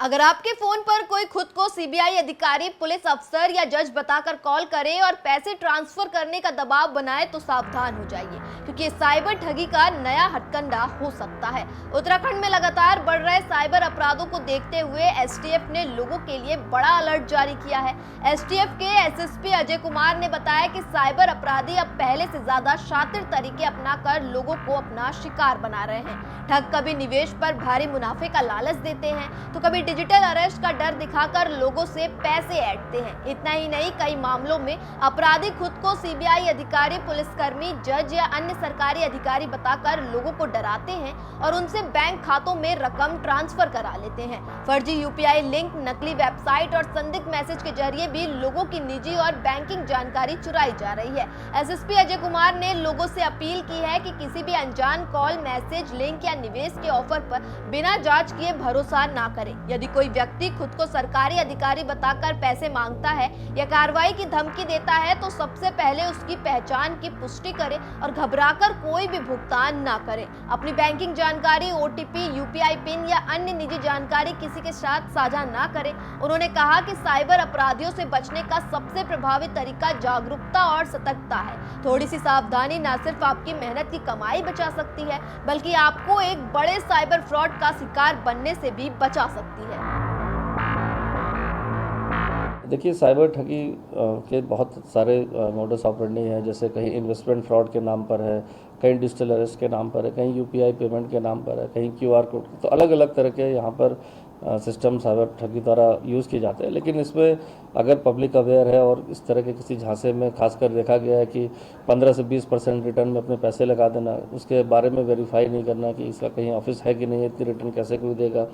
अगर आपके फोन पर कोई खुद को सीबीआई अधिकारी, पुलिस अफसर या जज बताकर कॉल करे और पैसे ट्रांसफर करने का दबाव बनाए तो सावधान हो जाइए, क्योंकि साइबर ठगी का नया हथकंडा हो सकता है। उत्तराखंड में लगातार बढ़ रहे साइबर अपराधों को देखते हुए एसटीएफ ने लोगों के लिए बड़ा अलर्ट जारी किया है। एसटीएफ के एसएसपी अजय कुमार ने बताया कि साइबर अपराधी अब पहले से ज्यादा शातिर तरीके अपनाकर लोगों को अपना शिकार बना रहे हैं। ठग कभी निवेश पर भारी मुनाफे का लालच देते हैं तो कभी डिजिटल अरेस्ट का डर दिखाकर लोगों से पैसे ऐंठते हैं। इतना ही नहीं, कई मामलों में अपराधी खुद को सीबीआई अधिकारी, पुलिसकर्मी, जज या अन्य सरकारी अधिकारी बताकर लोगों को डराते हैं और उनसे बैंक खातों में रकम ट्रांसफर करा लेते हैं। फर्जी यूपीआई लिंक, नकली वेबसाइट और संदिग्ध मैसेज के जरिए भी लोगों की निजी और बैंकिंग जानकारी चुराई जा रही है। एसएसपी अजय कुमार ने लोगों से अपील की है कि किसी भी अनजान कॉल, मैसेज, लिंक या निवेश के ऑफर पर बिना जांच किए भरोसा ना करें। यदि कोई व्यक्ति खुद को सरकारी अधिकारी बताकर पैसे मांगता है या कार्रवाई की धमकी देता है तो सबसे पहले उसकी पहचान की पुष्टि करें और घबराकर कोई भी भुगतान ना करें। अपनी बैंकिंग जानकारी, ओटीपी, यूपीआई पिन या अन्य निजी जानकारी किसी के साथ साझा ना करें। उन्होंने कहा कि साइबर अपराधियों से बचने का सबसे प्रभावी तरीका जागरूकता और सतर्कता है। थोड़ी सी सावधानी न सिर्फ आपकी मेहनत की कमाई बचा सकती है, बल्कि आपको एक बड़े साइबर फ्रॉड का शिकार बनने से भी बचा सकती है। देखिए, साइबर ठगी के बहुत सारे मोडस ऑपरेंडी हैं। जैसे कहीं इन्वेस्टमेंट फ्रॉड के नाम पर है, कहीं डिजिटल अरेस्ट के नाम पर है, कहीं यूपीआई पेमेंट के नाम पर है, कहीं क्यूआर कोड। तो अलग अलग तरह के यहाँ पर सिस्टम साइबर ठगी द्वारा यूज़ किए जाते हैं। लेकिन इसमें अगर पब्लिक अवेयर है और इस तरह के किसी झांसे में खासकर देखा गया है कि 15 से 20% रिटर्न में अपने पैसे लगा देना, उसके बारे में वेरीफाई नहीं करना कि इसका कहीं ऑफिस है कि नहीं, इतनी रिटर्न कैसे कोई देगा।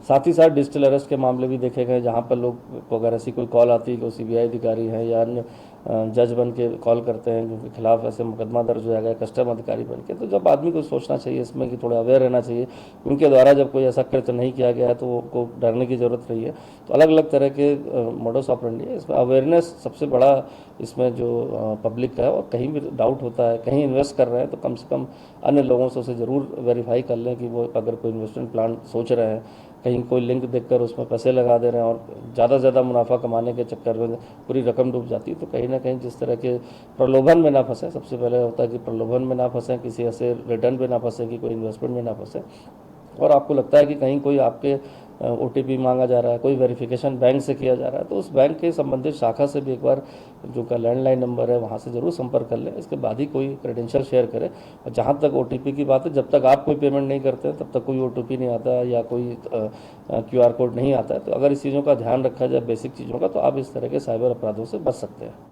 साथ ही साथ डिजिटल अरेस्ट के मामले भी देखे गए, जहाँ पर लोग को अगर ऐसी कोई कॉल आती है कि सीबीआई अधिकारी हैं या अन्य जज बन के कॉल करते हैं जिनके खिलाफ ऐसे मुकदमा दर्ज हो जाएगा कस्टम अधिकारी बन के, तो जब आदमी को सोचना चाहिए इसमें कि थोड़ा अवेयर रहना चाहिए। उनके द्वारा जब कोई ऐसा कृत्य नहीं किया गया है तो को डरने की ज़रूरत नहीं है। तो अलग अलग तरह के मोडस ऑपरेंडी है। इसमें अवेयरनेस सबसे बड़ा, इसमें जो पब्लिक है और कहीं भी डाउट होता है, कहीं इन्वेस्ट कर रहे हैं तो कम से कम अन्य लोगों से उसे ज़रूर वेरीफाई कर लें कि वो अगर कोई इन्वेस्टमेंट प्लान सोच रहे हैं, कहीं कोई लिंक देखकर उसमें पैसे लगा दे रहे हैं और ज़्यादा से ज़्यादा मुनाफा कमाने के चक्कर में पूरी रकम डूब जाती है। तो कहीं ना कहीं जिस तरह के प्रलोभन में ना फंसे, सबसे पहले होता है कि प्रलोभन में ना फंसें, किसी ऐसे रिटर्न पे ना फंसें कि कोई इन्वेस्टमेंट में ना फंसे। और आपको लगता है कि कहीं कोई आपके ओटीपी मांगा जा रहा है, कोई वेरिफिकेशन बैंक से किया जा रहा है, तो उस बैंक के संबंधित शाखा से भी एक बार जो का लैंडलाइन नंबर है वहाँ से ज़रूर संपर्क कर लें। इसके बाद ही कोई क्रेडेंशियल शेयर करें। और जहाँ तक ओटीपी की बात है, जब तक आप कोई पेमेंट नहीं करते तब तक कोई ओटीपी नहीं आता या कोई क्यूआर कोड नहीं आता है। तो अगर इस चीज़ों का ध्यान रखा जाए, बेसिक चीज़ों का, तो आप इस तरह के साइबर अपराधों से बच सकते हैं।